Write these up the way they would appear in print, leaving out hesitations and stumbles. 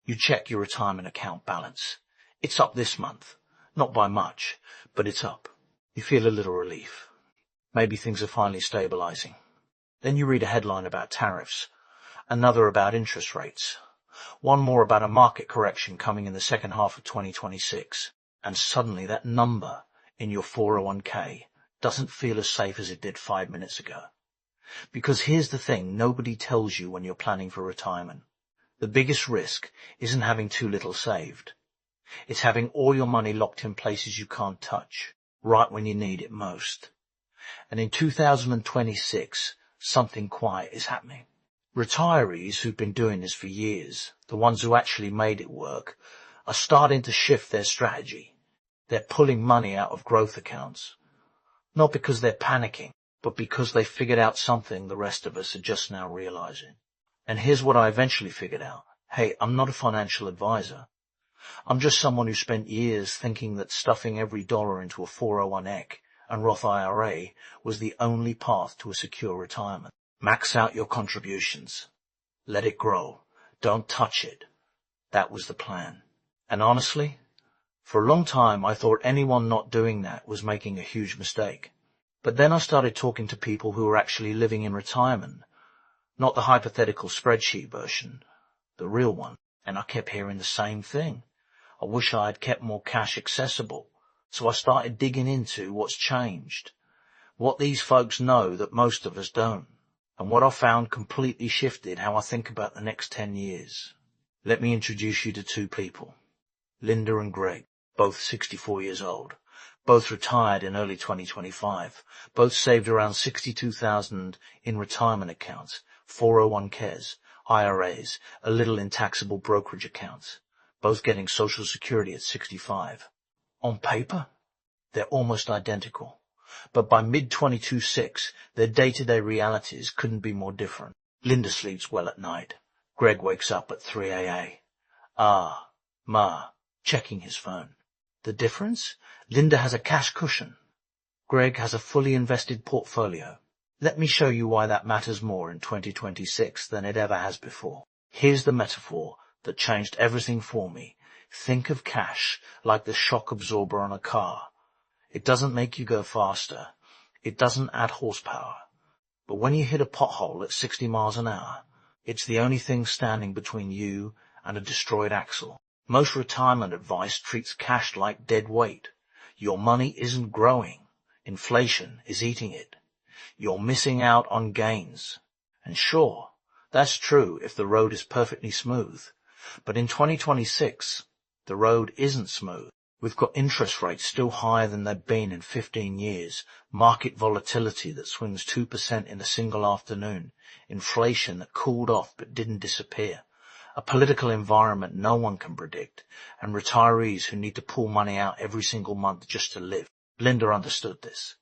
You check your retirement account balance. It's up this month. Not by much, but it's up. You feel a little relief. Maybe things are finally stabilizing. Then you read a headline about tariffs, another about interest rates, one more about a market correction coming in the second half of 2026, and suddenly that number in your 401k doesn't feel as safe as it did 5 minutes ago. Because here's the thing nobody tells you when you're planning for retirement. The biggest risk isn't having too little saved. It's having all your money locked in places you can't touch, right when you need it most. And in 2026, something quiet is happening. Retirees who've been doing this for years, the ones who actually made it work, are starting to shift their strategy. They're pulling money out of growth accounts. Not because they're panicking, but because they figured out something the rest of us are just now realizing. And here's what I eventually figured out. Hey, I'm not a financial advisor. I'm just someone who spent years thinking that stuffing every dollar into a 401k and Roth IRA was the only path to a secure retirement. Max out your contributions. Let it grow. Don't touch it. That was the plan. And honestly, for a long time I thought anyone not doing that was making a huge mistake. But then I started talking to people who were actually living in retirement, not the hypothetical spreadsheet version, the real one. And I kept hearing the same thing. I wish I had kept more cash accessible. So I started digging into what's changed, what these folks know that most of us don't, and what I found completely shifted how I think about the next 10 years. Let me introduce you to two people, Linda and Greg, both 64 years old, both retired in early 2025, both saved around $62,000 in retirement accounts, 401ks, IRAs, a little in taxable brokerage accounts, both getting Social Security at 65. On paper, they're almost identical, but by mid-2026, their day-to-day realities couldn't be more different. Linda sleeps well at night. Greg wakes up at 3 a.m. Checking his phone. The difference? Linda has a cash cushion. Greg has a fully invested portfolio. Let me show you why that matters more in 2026 than it ever has before. Here's the metaphor that changed everything for me. Think of cash like the shock absorber on a car. It doesn't make you go faster. It doesn't add horsepower. But when you hit a pothole at 60 miles an hour, it's the only thing standing between you and a destroyed axle. Most retirement advice treats cash like dead weight. Your money isn't growing. Inflation is eating it. You're missing out on gains. And sure, that's true if the road is perfectly smooth. But in 2026, the road isn't smooth. We've got interest rates still higher than they've been in 15 years, market volatility that swings 2% in a single afternoon, inflation that cooled off but didn't disappear, a political environment no one can predict, and retirees who need to pull money out every single month just to live. Linda understood this.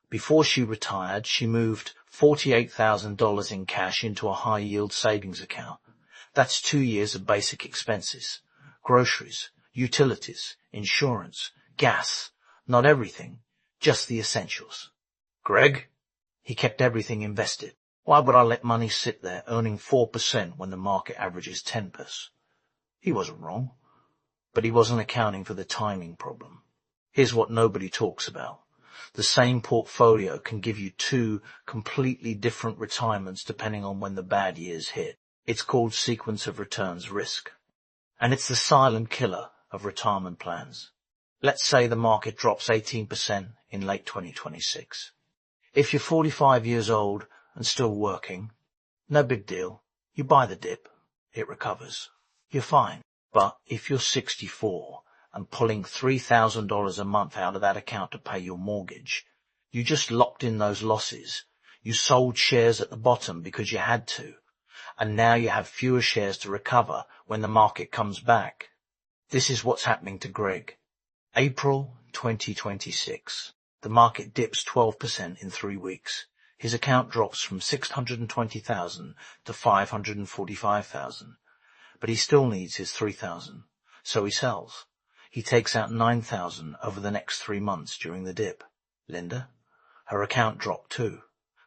Before she retired, she moved $48,000 in cash into a high-yield savings account. That's 2 years of basic expenses, groceries, utilities, insurance, gas, not everything, just the essentials. Greg? He kept everything invested. Why would I let money sit there earning 4% when the market averages 10%? He wasn't wrong, but he wasn't accounting for the timing problem. Here's what nobody talks about. The same portfolio can give you 2 completely different retirements depending on when the bad years hit. It's called sequence of returns risk. And it's the silent killer of retirement plans. Let's say the market drops 18% in late 2026. If you're 45 years old and still working, no big deal. You buy the dip. It recovers. You're fine. But if you're 64 and pulling $3,000 a month out of that account to pay your mortgage, you just locked in those losses. You sold shares at the bottom because you had to. And now you have fewer shares to recover when the market comes back. This is what's happening to Greg. April 2026. The market dips 12% in 3 weeks. His account drops from $620,000 to $545,000. But he still needs his $3,000. So he sells. He takes out $9,000 over the next 3 months during the dip. Linda? Her account dropped too.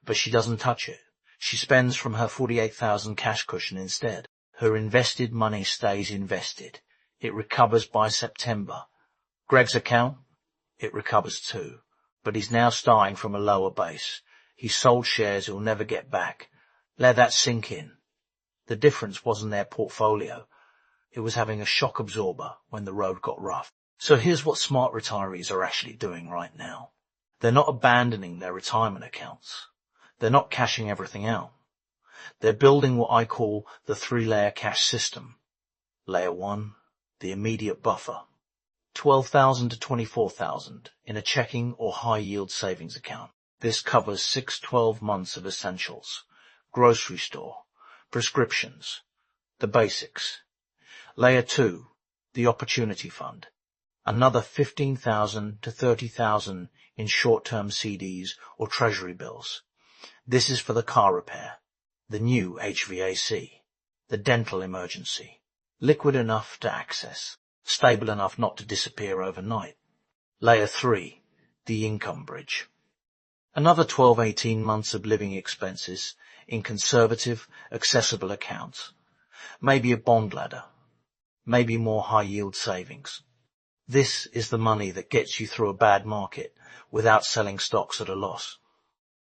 But she doesn't touch it. She spends from her $48,000 cash cushion instead. Her invested money stays invested. It recovers by September. Greg's account? It recovers too. But he's now starting from a lower base. He sold shares he'll never get back. Let that sink in. The difference wasn't their portfolio. It was having a shock absorber when the road got rough. So here's what smart retirees are actually doing right now. They're not abandoning their retirement accounts. They're not cashing everything out. They're building what I call the 3-layer cash system. Layer 1, the immediate buffer. 12,000 to 24,000 in a checking or high-yield savings account. This covers 6-12 months of essentials, grocery store, prescriptions, the basics. Layer 2, the opportunity fund. Another 15,000 to 30,000 in short-term CDs or treasury bills. This is for the car repair, the new HVAC, the dental emergency. Liquid enough to access, stable enough not to disappear overnight. Layer 3, the income bridge. Another 12-18 months of living expenses in conservative, accessible accounts. Maybe a bond ladder. Maybe more high-yield savings. This is the money that gets you through a bad market without selling stocks at a loss.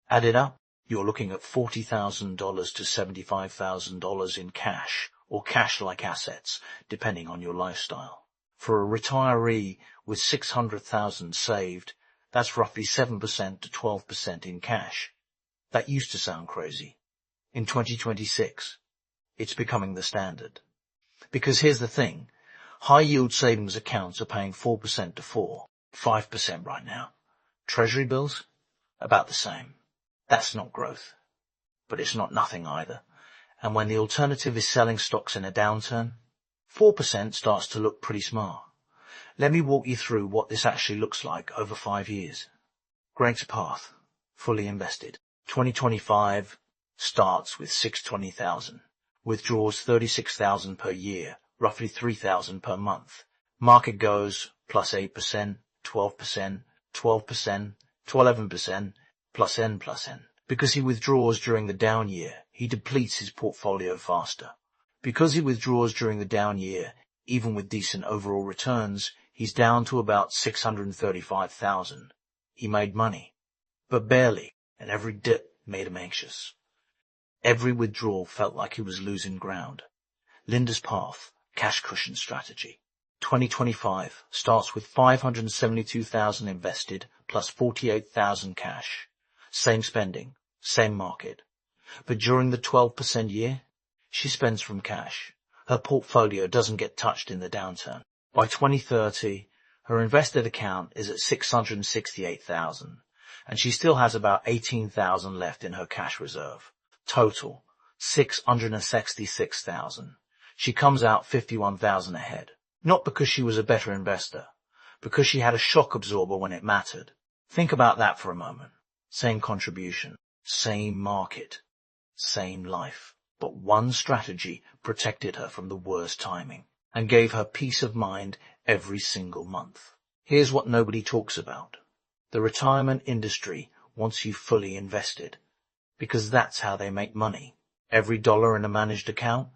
Add it up, you're looking at $40,000 to $75,000 in cash or cash-like assets, depending on your lifestyle. For a retiree with $600,000 saved, that's roughly 7% to 12% in cash. That used to sound crazy. In 2026, it's becoming the standard. Because here's the thing, high-yield savings accounts are paying 4% to 5% right now. Treasury bills? About the same. That's not growth. But it's not nothing either. And when the alternative is selling stocks in a downturn, 4% starts to look pretty smart. Let me walk you through what this actually looks like over 5 years. Greg's path, fully invested. 2025 starts with 620,000. Withdraws 36,000 per year, roughly 3,000 per month. Market goes plus 8%, 12%, 12%, 11%, plus N plus N. Because he withdraws during the down year, he depletes his portfolio faster. Because he withdraws during the down year, even with decent overall returns, he's down to about 635,000. He made money, but barely, and every dip made him anxious. Every withdrawal felt like he was losing ground. Linda's path, cash cushion strategy. 2025 starts with 572,000 invested plus 48,000 cash. Same spending, same market. But during the 12% year, she spends from cash. Her portfolio doesn't get touched in the downturn. By 2030, her invested account is at 668,000, and she still has about 18,000 left in her cash reserve. Total, 666,000. She comes out 51,000 ahead. Not because she was a better investor, because she had a shock absorber when it mattered. Think about that for a moment. Same contribution, same market, same life. But one strategy protected her from the worst timing and gave her peace of mind every single month. Here's what nobody talks about. The retirement industry wants you fully invested because that's how they make money. Every dollar in a managed account,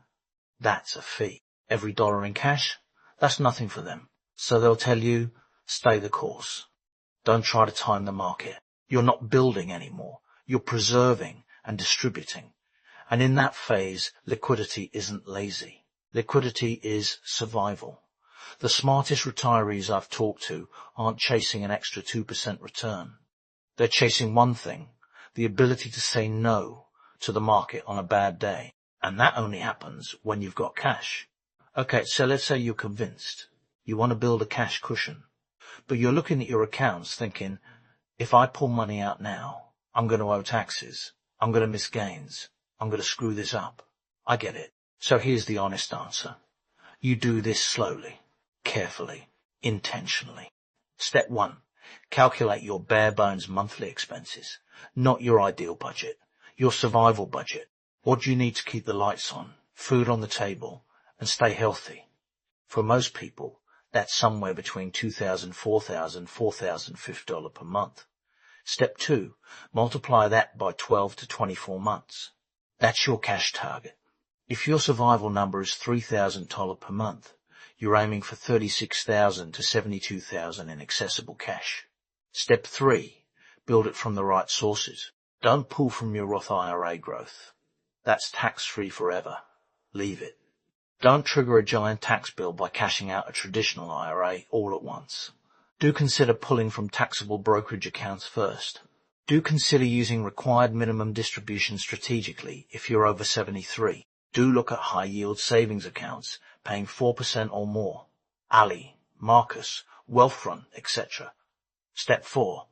that's a fee. Every dollar in cash, that's nothing for them. So they'll tell you, stay the course. Don't try to time the market. You're not building anymore. You're preserving and distributing. And in that phase, liquidity isn't lazy. Liquidity is survival. The smartest retirees I've talked to aren't chasing an extra 2% return. They're chasing one thing, the ability to say no to the market on a bad day. And that only happens when you've got cash. Okay, so let's say you're convinced. You want to build a cash cushion. But you're looking at your accounts thinking, if I pull money out now, I'm going to owe taxes. I'm going to miss gains. I'm going to screw this up. I get it. So here's the honest answer. You do this slowly, carefully, intentionally. Step 1. Calculate your bare bones monthly expenses, not your ideal budget, your survival budget. What do you need to keep the lights on, food on the table, and stay healthy? For most people, that's somewhere between $2,000, $4,000, $4,050 per month. Step 2. Multiply that by 12 to 24 months. That's your cash target. If your survival number is $3,000 per month, you're aiming for $36,000 to $72,000 in accessible cash. Step 3. Build it from the right sources. Don't pull from your Roth IRA growth. That's tax-free forever. Leave it. Don't trigger a giant tax bill by cashing out a traditional IRA all at once. Do consider pulling from taxable brokerage accounts first. Do consider using required minimum distributions strategically if you're over 73. Do look at high-yield savings accounts paying 4% or more. Ali, Marcus, Wealthfront, etc. Step 4.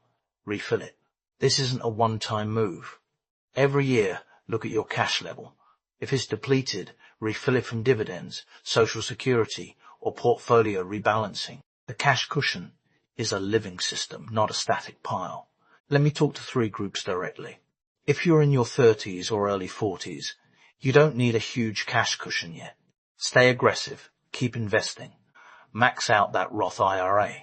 Refill it. This isn't a one-time move. Every year, look at your cash level. If it's depleted, refill it from dividends, Social Security, or portfolio rebalancing. The cash cushion is a living system, not a static pile. Let me talk to 3 groups directly. If you're in your 30s or early 40s, you don't need a huge cash cushion yet. Stay aggressive, keep investing, max out that Roth IRA.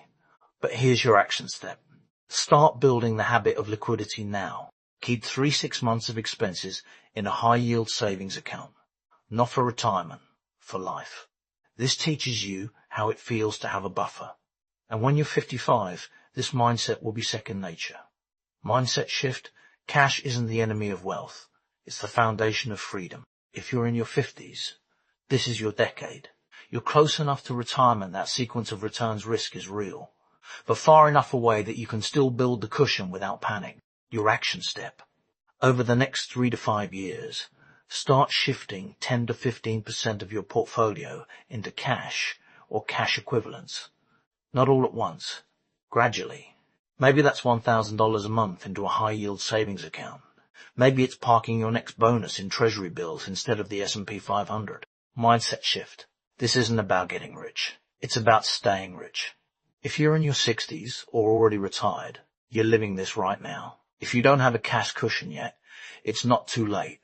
But here's your action step. Start building the habit of liquidity now. Keep 3-6 months of expenses in a high-yield savings account. Not for retirement, for life. This teaches you how it feels to have a buffer. And when you're 55, this mindset will be second nature. Mindset shift: cash isn't the enemy of wealth. It's the foundation of freedom. If you're in your 50s, this is your decade. You're close enough to retirement that sequence of returns risk is real, but far enough away that you can still build the cushion without panic. Your action step. Over the next 3 to 5 years, start shifting 10 to 15% of your portfolio into cash or cash equivalents. Not all at once, gradually. Maybe that's $1,000 a month into a high-yield savings account. Maybe it's parking your next bonus in treasury bills instead of the S&P 500. Mindset shift. This isn't about getting rich. It's about staying rich. If you're in your 60s or already retired, you're living this right now. If you don't have a cash cushion yet, it's not too late,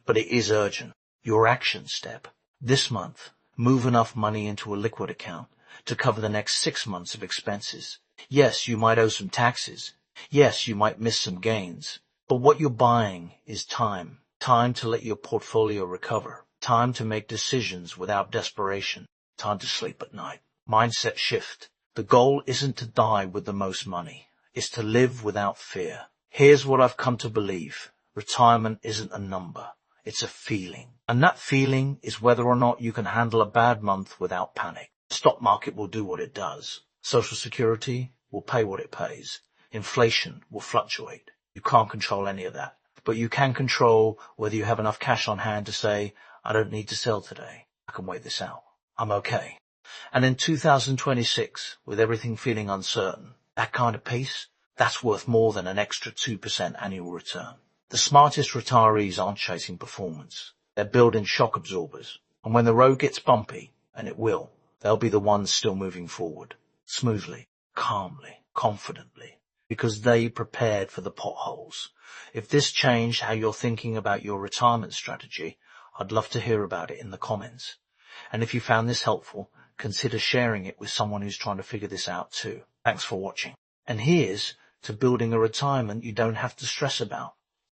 but it is urgent. Your action step. This month, move enough money into a liquid account to cover the next 6 months of expenses. Yes, you might owe some taxes. Yes, you might miss some gains. But what you're buying is time. Time to let your portfolio recover. Time to make decisions without desperation. Time to sleep at night. Mindset shift. The goal isn't to die with the most money. It's to live without fear. Here's what I've come to believe. Retirement isn't a number. It's a feeling. And that feeling is whether or not you can handle a bad month without panic. The stock market will do what it does. Social Security will pay what it pays. Inflation will fluctuate. You can't control any of that. But you can control whether you have enough cash on hand to say, I don't need to sell today. I can wait this out. I'm okay. And in 2026, with everything feeling uncertain, that kind of peace, that's worth more than an extra 2% annual return. The smartest retirees aren't chasing performance. They're building shock absorbers. And when the road gets bumpy, and it will, they'll be the ones still moving forward, smoothly, calmly, confidently, because they prepared for the potholes. If this changed how you're thinking about your retirement strategy, I'd love to hear about it in the comments. And if you found this helpful, consider sharing it with someone who's trying to figure this out too. Thanks for watching. And here's to building a retirement you don't have to stress about.